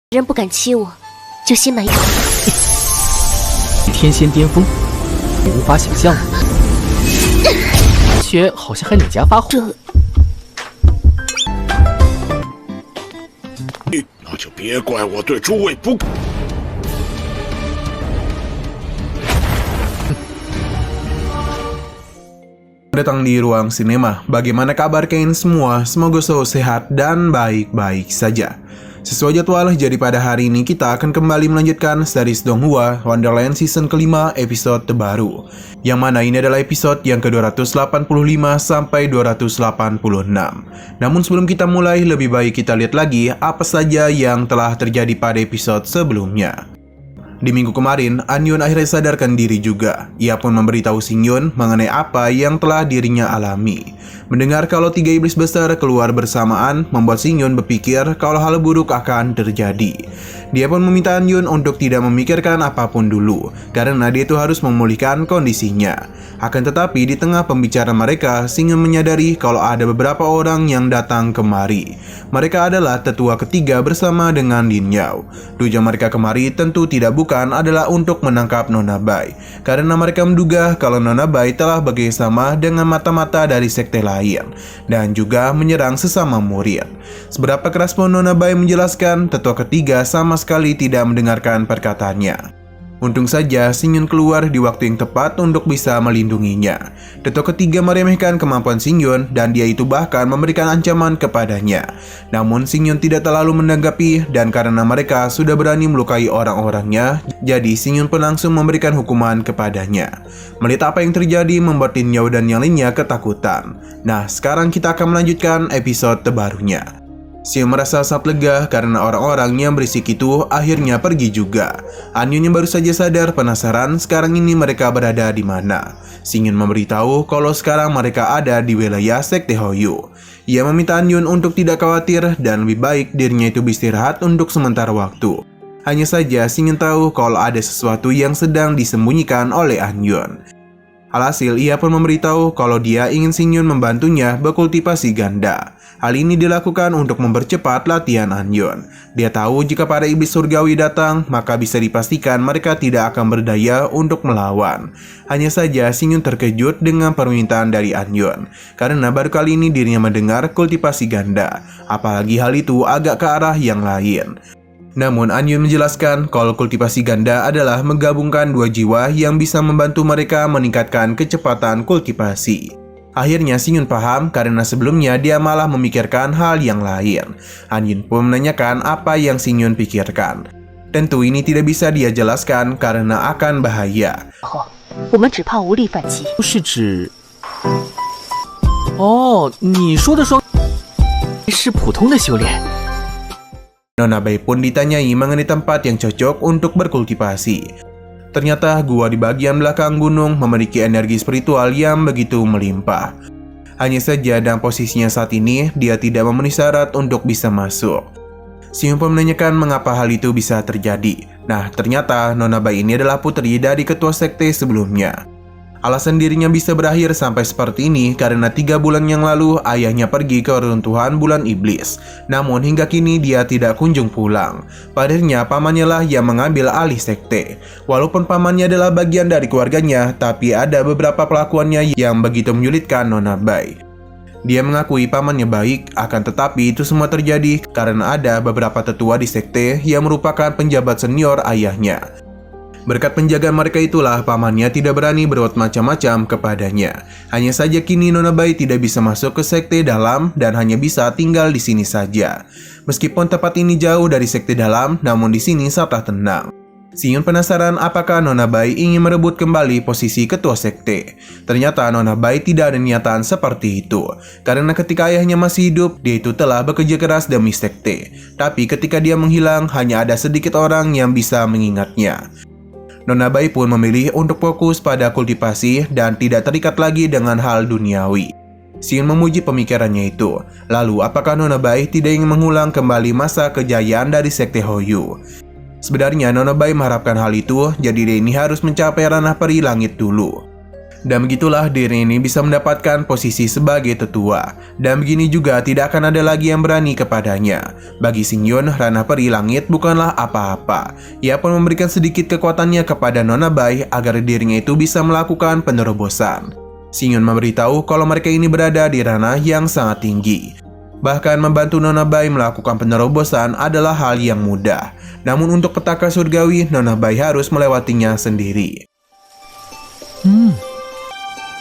人不敢欺我，就心满意足。天仙巅峰，你无法想象的。却好像还哪家发火。那就别怪我对诸位不。Datang di ruang sinema. Bagaimana kabar kalian semua? Semoga selalu sehat dan baik-baik saja. Sesuai jadwal, jadi pada hari ini kita akan kembali melanjutkan series Donghua Wonderland season kelima episode terbaru. Yang mana ini adalah episode yang ke-285 sampai 286. Namun sebelum kita mulai, lebih baik kita lihat lagi apa saja yang telah terjadi pada episode sebelumnya. Di minggu kemarin, Anyun akhirnya sadarkan diri juga. Ia pun memberitahu Singyun mengenai apa yang telah dirinya alami. Mendengar kalau 3 iblis besar keluar bersamaan, membuat Singyun berpikir kalau hal buruk akan terjadi. Dia pun meminta Anyun untuk tidak memikirkan apapun dulu, karena dia itu harus memulihkan kondisinya. Akan tetapi di tengah pembicaraan mereka, Singyun menyadari kalau ada beberapa orang yang datang kemari. Mereka adalah tetua ketiga bersama dengan Lin Yao. Tujuan mereka kemari tentu tidak bukan adalah untuk menangkap Nona Bai, karena mereka menduga kalau Nona Bai telah bekerjasama dengan mata-mata dari sekte lain dan juga menyerang sesama murid. Seberapa keras pun Nona Bai menjelaskan, tetua ketiga sama sekali tidak mendengarkan perkataannya. Untung saja Singyun keluar di waktu yang tepat untuk bisa melindunginya. Tetua ketiga meremehkan kemampuan Singyun dan dia itu bahkan memberikan ancaman kepadanya. Namun Singyun tidak terlalu menanggapi, dan karena mereka sudah berani melukai orang-orangnya, jadi Singyun pun langsung memberikan hukuman kepadanya. Melihat apa yang terjadi membuat Lin Yao dan yang lainnya ketakutan. Nah, sekarang kita akan melanjutkan episode terbarunya. Singyun merasa sangat lega karena orang-orang yang berisik itu akhirnya pergi juga. Anyun yang baru saja sadar penasaran sekarang ini mereka berada di mana. Singyun memberitahu kalau sekarang mereka ada di wilayah sekte Hoyu. Ia meminta Anyun untuk tidak khawatir dan lebih baik dirinya itu beristirahat untuk sementara waktu. Hanya saja Singyun tahu kalau ada sesuatu yang sedang disembunyikan oleh Anyun. Alhasil ia pun memberitahu kalau dia ingin Singyun membantunya berkultivasi ganda. Hal ini dilakukan untuk mempercepat latihan Anyun. Dia tahu jika para iblis surgawi datang, maka bisa dipastikan mereka tidak akan berdaya untuk melawan. Hanya saja Singyun terkejut dengan permintaan dari Anyun, karena baru kali ini dirinya mendengar kultivasi ganda. Apalagi hal itu agak ke arah yang lain. Namun Anyun menjelaskan kalau kultivasi ganda adalah menggabungkan 2 jiwa yang bisa membantu mereka meningkatkan kecepatan kultivasi. Akhirnya Singyun paham karena sebelumnya dia malah memikirkan hal yang lain. Anyun pun menanyakan apa yang Singyun pikirkan. Tentu ini tidak bisa dia jelaskan karena akan bahaya. Nona Bai pun ditanyai mengenai tempat yang cocok untuk berkultivasi. Ternyata gua di bagian belakang gunung memiliki energi spiritual yang begitu melimpah. Hanya saja dalam posisinya saat ini, dia tidak memenuhi syarat untuk bisa masuk. Singyun pun menanyakan mengapa hal itu bisa terjadi. Nah, ternyata Nona Bai ini adalah putri dari ketua sekte sebelumnya. Alasan dirinya bisa berakhir sampai seperti ini karena 3 bulan yang lalu ayahnya pergi ke reruntuhan bulan iblis. Namun hingga kini dia tidak kunjung pulang. Padahal pamannya lah yang mengambil alih sekte. Walaupun pamannya adalah bagian dari keluarganya, tapi ada beberapa pelakuannya yang begitu menyulitkan Nona Bai. Dia mengakui pamannya baik, akan tetapi itu semua terjadi karena ada beberapa tetua di sekte yang merupakan penjabat senior ayahnya. Berkat penjagaan mereka itulah pamannya tidak berani berbuat macam-macam kepadanya. Hanya saja kini Nona Bai tidak bisa masuk ke sekte dalam dan hanya bisa tinggal di sini saja. Meskipun tempat ini jauh dari sekte dalam, namun di sini sangatlah tenang. Singyun penasaran apakah Nona Bai ingin merebut kembali posisi ketua sekte. Ternyata Nona Bai tidak ada niatan seperti itu. Karena ketika ayahnya masih hidup, dia itu telah bekerja keras demi sekte. Tapi ketika dia menghilang, hanya ada sedikit orang yang bisa mengingatnya. Nona Bai pun memilih untuk fokus pada kultivasi dan tidak terikat lagi dengan hal duniawi. Singyun memuji pemikirannya itu. Lalu, apakah Nona Bai tidak ingin mengulang kembali masa kejayaan dari sekte Hoyu? Sebenarnya Nona Bai mengharapkan hal itu, jadi dia ini harus mencapai ranah peri langit dulu. Dan begitulah diri ini bisa mendapatkan posisi sebagai tetua. Dan begini juga tidak akan ada lagi yang berani kepadanya. Bagi Xingyun, ranah peri langit bukanlah apa-apa. Ia pun memberikan sedikit kekuatannya kepada Nona Bai agar dirinya itu bisa melakukan penerobosan. Xingyun memberitahu kalau mereka ini berada di ranah yang sangat tinggi. Bahkan membantu Nona Bai melakukan penerobosan adalah hal yang mudah. Namun untuk petaka surgawi, Nona Bai harus melewatinya sendiri.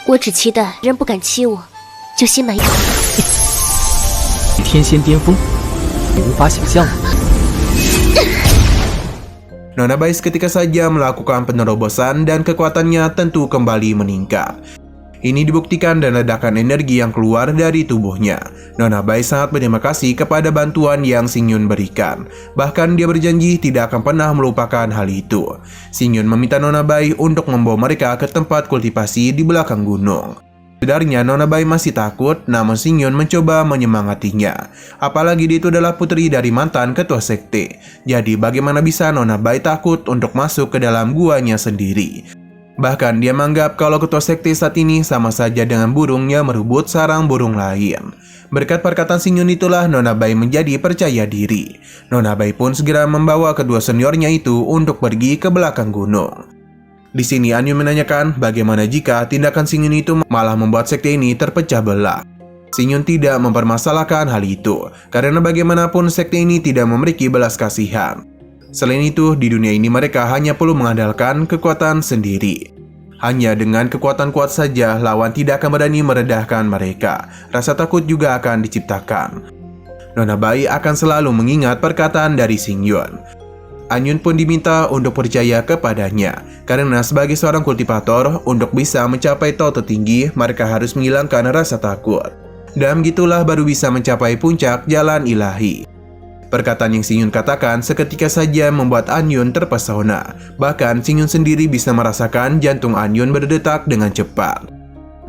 我只期待人不敢欺我，就心满意足。天仙巅峰，你无法想象。 Nona Bai seketika saja melakukan penerobosan dan kekuatannya tentu kembali meningkat. Ini dibuktikan dan ledakan energi yang keluar dari tubuhnya. Nona Bai sangat berterima kasih kepada bantuan yang Xingyun berikan. Bahkan dia berjanji tidak akan pernah melupakan hal itu. Xingyun meminta Nona Bai untuk membawa mereka ke tempat kultivasi di belakang gunung. Sebenarnya Nona Bai masih takut, namun Xingyun mencoba menyemangatinya. Apalagi dia itu adalah putri dari mantan ketua sekte. Jadi bagaimana bisa Nona Bai takut untuk masuk ke dalam guanya sendiri? Bahkan dia menganggap kalau ketua sekte saat ini sama saja dengan burung yang merebut sarang burung lain. Berkat perkataan Xingyun itulah Nona Bai menjadi percaya diri. Nona Bai pun segera membawa kedua seniornya itu untuk pergi ke belakang gunung. Di sini Anyun menanyakan bagaimana jika tindakan Xingyun itu malah membuat sekte ini terpecah belah. Xingyun tidak mempermasalahkan hal itu, karena bagaimanapun sekte ini tidak memiliki belas kasihan. Selain itu, di dunia ini mereka hanya perlu mengandalkan kekuatan sendiri. Hanya dengan kekuatan kuat saja, lawan tidak akan berani meredahkan mereka. Rasa takut juga akan diciptakan. Nona Bai akan selalu mengingat perkataan dari Xingyun. Anyun pun diminta untuk percaya kepadanya, karena sebagai seorang kultivator, untuk bisa mencapai tahap tertinggi, mereka harus menghilangkan rasa takut. Dan begitulah baru bisa mencapai puncak jalan ilahi. Perkataan yang Xingyun katakan seketika saja membuat Anyun terpesona. Bahkan Xingyun sendiri bisa merasakan jantung Anyun berdetak dengan cepat.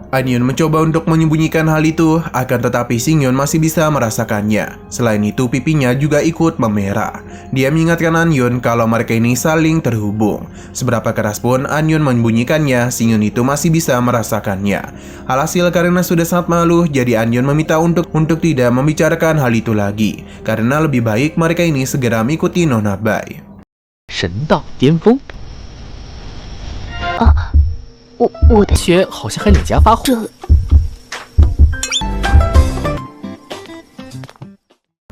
Anyun mencoba untuk menyembunyikan hal itu, akan tetapi Xingyun masih bisa merasakannya. Selain itu, pipinya juga ikut memerah. Dia mengingatkan Anyun kalau mereka ini saling terhubung. Seberapa keras pun Anyun menyembunyikannya, Xingyun itu masih bisa merasakannya. Alhasil karena sudah sangat malu, jadi Anyun meminta untuk tidak membicarakan hal itu lagi. Karena lebih baik mereka ini segera mengikuti Nona Bai. 神道巅峰，我的学好像还哪家发火。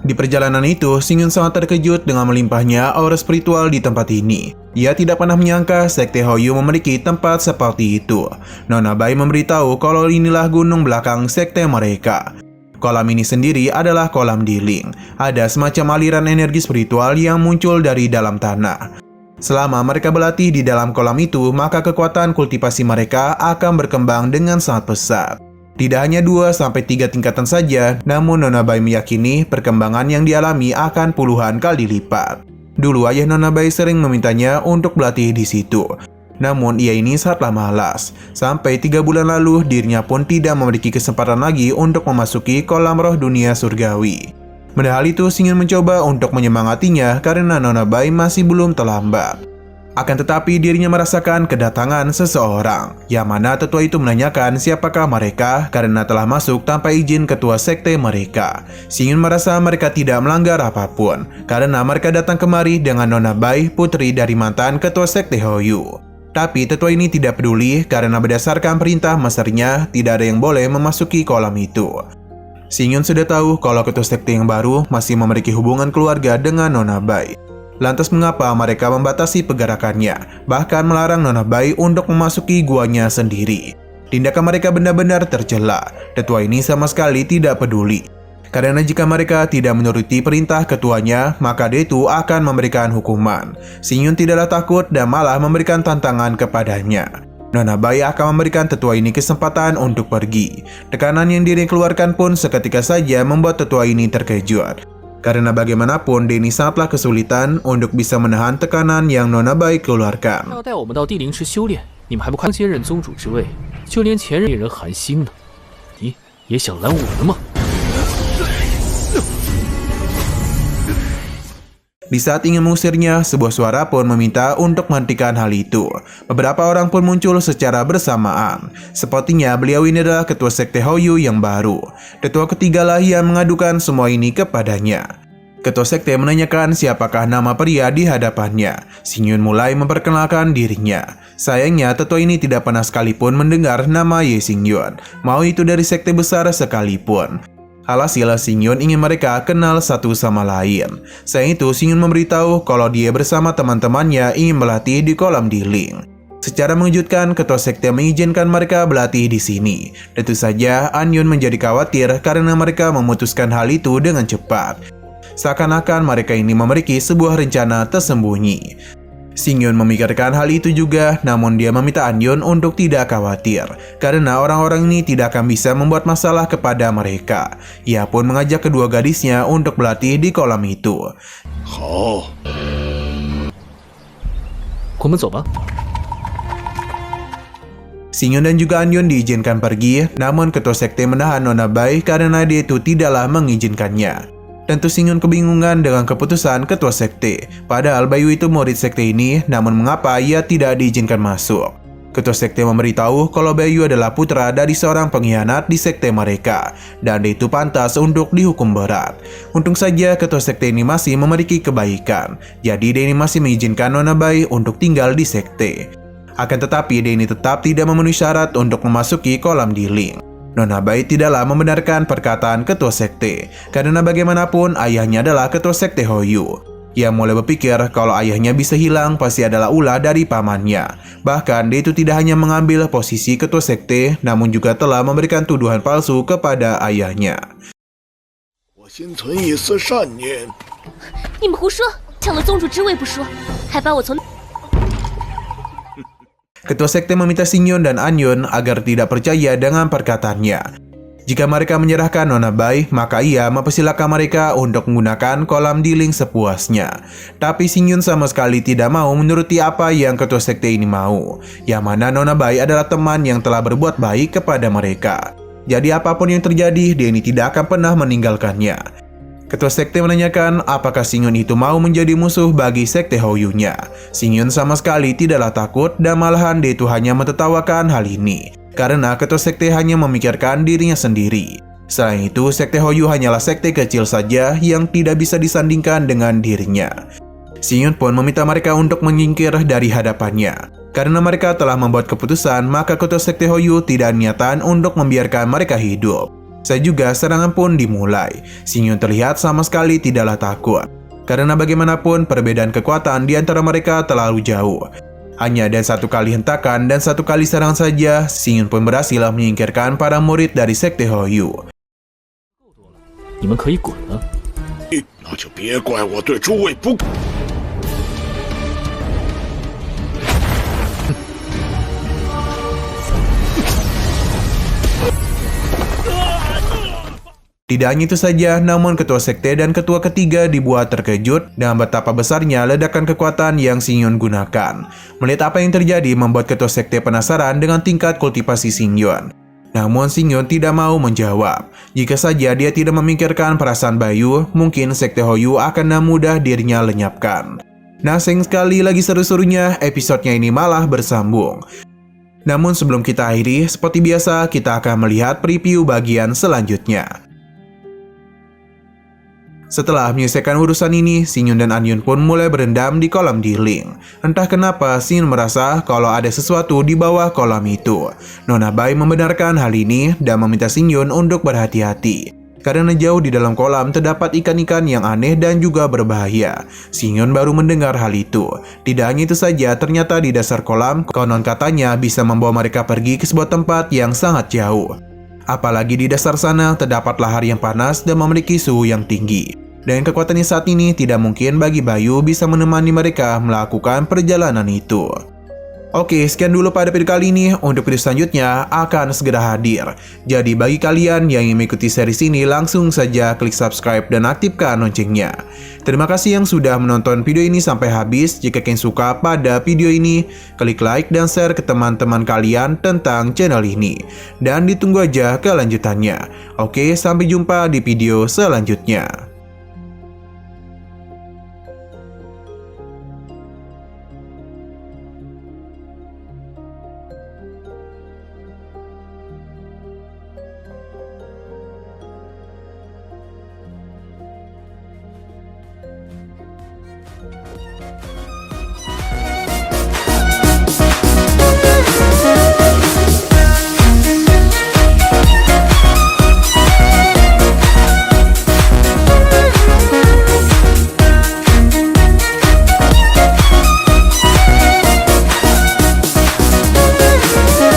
Di perjalanan itu, Xingyun sangat terkejut dengan melimpahnya aura spiritual di tempat ini. Ia tidak pernah menyangka sekte Hoyu memiliki tempat seperti itu. Nona Bai memberitahu kalau inilah gunung belakang sekte mereka. Kolam ini sendiri adalah kolam Diling. Ada semacam aliran energi spiritual yang muncul dari dalam tanah. Selama mereka berlatih di dalam kolam itu, maka kekuatan kultivasi mereka akan berkembang dengan sangat pesat. Tidak hanya 2-3 tingkatan saja, namun Nona Bai meyakini perkembangan yang dialami akan puluhan kali lipat. Dulu ayah Nona Bai sering memintanya untuk berlatih di situ. Namun ia ini sangatlah malas. Sampai 3 bulan lalu dirinya pun tidak memiliki kesempatan lagi untuk memasuki kolam roh dunia surgawi. Padahal itu Xingyun mencoba untuk menyemangatinya karena Nona Bai masih belum terlambat. Akan tetapi dirinya merasakan kedatangan seseorang, yang mana tetua itu menanyakan siapakah mereka karena telah masuk tanpa izin ketua sekte mereka. Xingyun merasa mereka tidak melanggar apapun, karena mereka datang kemari dengan Nona Bai, putri dari mantan ketua sekte Hoyu. Tapi tetua ini tidak peduli karena berdasarkan perintah masternya tidak ada yang boleh memasuki kolam itu. Xingyun sudah tahu kalau ketua sekte yang baru masih memiliki hubungan keluarga dengan Nona Bai. Lantas mengapa mereka membatasi pergerakannya, bahkan melarang Nona Bai untuk memasuki guanya sendiri? Tindakan mereka benar-benar tercela. Tetua ini sama sekali tidak peduli. Karena jika mereka tidak menuruti perintah ketuanya, maka dia itu akan memberikan hukuman. Xingyun tidaklah takut dan malah memberikan tantangan kepadanya. Nona Bai akan memberikan tetua ini kesempatan untuk pergi. Tekanan yang dirinya keluarkan pun seketika saja membuat tetua ini terkejut. Karena bagaimanapun Denny sangatlah kesulitan untuk bisa menahan tekanan yang Nona Bai keluarkan. 要带我们到地灵池修炼，你们还不快接任宗主之位？就连前任人韩星呢，你也想拦我们吗？ Di saat ingin mengusirnya, sebuah suara pun meminta untuk menghentikan hal itu. Beberapa orang pun muncul secara bersamaan. Sepertinya beliau ini adalah ketua sekte Hoyu yang baru. Ketua ketiga lah yang mengadukan semua ini kepadanya. Ketua sekte menanyakan siapakah nama pria di hadapannya. Xingyun mulai memperkenalkan dirinya. Sayangnya, tetua ini tidak pernah sekalipun mendengar nama Ye Xingyun, mau itu dari sekte besar sekalipun. Alhasil, Xingyun ingin mereka kenal satu sama lain. Sayang itu, Xingyun memberitahu kalau dia bersama teman-temannya ingin berlatih di kolam Diling. Secara mengejutkan, ketua sekte mengizinkan mereka berlatih di sini. Tentu saja, Anyun menjadi khawatir karena mereka memutuskan hal itu dengan cepat. Seakan-akan mereka ini memiliki sebuah rencana tersembunyi. Xingyun memikirkan hal itu juga, namun dia meminta Anyun untuk tidak khawatir, karena orang-orang ini tidak akan bisa membuat masalah kepada mereka. Ia pun mengajak kedua gadisnya untuk berlatih di kolam itu. 好， 我们走吧。 Xingyun dan juga Anyun diizinkan pergi, namun ketua sekte menahan Nona Bai karena dia itu tidaklah mengizinkannya. Tentu Xingyun kebingungan dengan keputusan ketua sekte. Padahal Bayu itu murid sekte ini, namun mengapa ia tidak diizinkan masuk? Ketua sekte memberitahu kalau Bayu adalah putra dari seorang pengkhianat di sekte mereka, dan dia itu pantas untuk dihukum berat. Untung saja ketua sekte ini masih memiliki kebaikan, jadi dia ini masih mengizinkan Nona Bai untuk tinggal di sekte. Akan tetapi dia ini tetap tidak memenuhi syarat untuk memasuki kolam Diling. Nona Bai tidaklah membenarkan perkataan ketua sekte, karena bagaimanapun ayahnya adalah ketua sekte Hoyu. Ia mulai berpikir kalau ayahnya bisa hilang pasti adalah ulah dari pamannya. Bahkan dia itu tidak hanya mengambil posisi ketua sekte, namun juga telah memberikan tuduhan palsu kepada ayahnya. 我心存一丝善念。 你们胡说，抢了宗主之位不说，还把我从 Ketua sekte meminta Xingyun dan Anyun agar tidak percaya dengan perkataannya. Jika mereka menyerahkan Nona Bai, maka ia mempersilakan mereka untuk menggunakan kolam Diling sepuasnya. Tapi Xingyun sama sekali tidak mau menuruti apa yang ketua sekte ini mau. Yang mana Nona Bai adalah teman yang telah berbuat baik kepada mereka. Jadi apapun yang terjadi, dia ini tidak akan pernah meninggalkannya. Ketua sekte menanyakan apakah Xingyun itu mau menjadi musuh bagi sekte Hoyu-nya. Xingyun sama sekali tidaklah takut dan malahan dia itu hanya mentertawakan hal ini. Karena ketua sekte hanya memikirkan dirinya sendiri. Selain itu, sekte Hoyu hanyalah sekte kecil saja yang tidak bisa disandingkan dengan dirinya. Xingyun pun meminta mereka untuk menyingkir dari hadapannya. Karena mereka telah membuat keputusan, maka ketua sekte Hoyu tidak niatan untuk membiarkan mereka hidup. Saya juga serangan pun dimulai. Xingyun terlihat sama sekali tidaklah takut. Karena bagaimanapun perbedaan kekuatan di antara mereka terlalu jauh. Hanya ada satu kali hentakan dan satu kali serangan saja, Xingyun pun berhasil menyingkirkan para murid dari sekte Hoyu. 你们可以滚了。那就别怪我对诸位不。 Tidak hanya itu saja, namun ketua sekte dan ketua ketiga dibuat terkejut dengan betapa besarnya ledakan kekuatan yang Xingyun gunakan. Melihat apa yang terjadi membuat ketua sekte penasaran dengan tingkat kultivasi Xingyun. Namun Xingyun tidak mau menjawab. Jika saja dia tidak memikirkan perasaan Bayu, mungkin sekte Hoyu akan dengan mudah dirinya lenyapkan. Nah, sayang sekali lagi seru-serunya, episodenya ini malah bersambung. Namun sebelum kita akhiri, seperti biasa kita akan melihat preview bagian selanjutnya. Setelah menyelesaikan urusan ini, Xingyun dan Anyun pun mulai berendam di kolam Diling. Entah kenapa Xingyun merasa kalau ada sesuatu di bawah kolam itu. Nona Bai membenarkan hal ini dan meminta Xingyun untuk berhati-hati. Karena jauh di dalam kolam terdapat ikan-ikan yang aneh dan juga berbahaya. Xingyun baru mendengar hal itu. Tidak hanya itu saja, ternyata di dasar kolam, konon katanya bisa membawa mereka pergi ke sebuah tempat yang sangat jauh. Apalagi di dasar sana terdapat lahar yang panas dan memiliki suhu yang tinggi. Dan kekuatannya saat ini tidak mungkin bagi Bayu bisa menemani mereka melakukan perjalanan itu. Oke, sekian dulu pada video kali ini. Untuk video selanjutnya akan segera hadir. Jadi bagi kalian yang ingin mengikuti series ini, langsung saja klik subscribe dan aktifkan loncengnya. Terima kasih yang sudah menonton video ini sampai habis. Jika kalian suka pada video ini, klik like dan share ke teman-teman kalian tentang channel ini. Dan ditunggu aja kelanjutannya. Oke, sampai jumpa di video selanjutnya.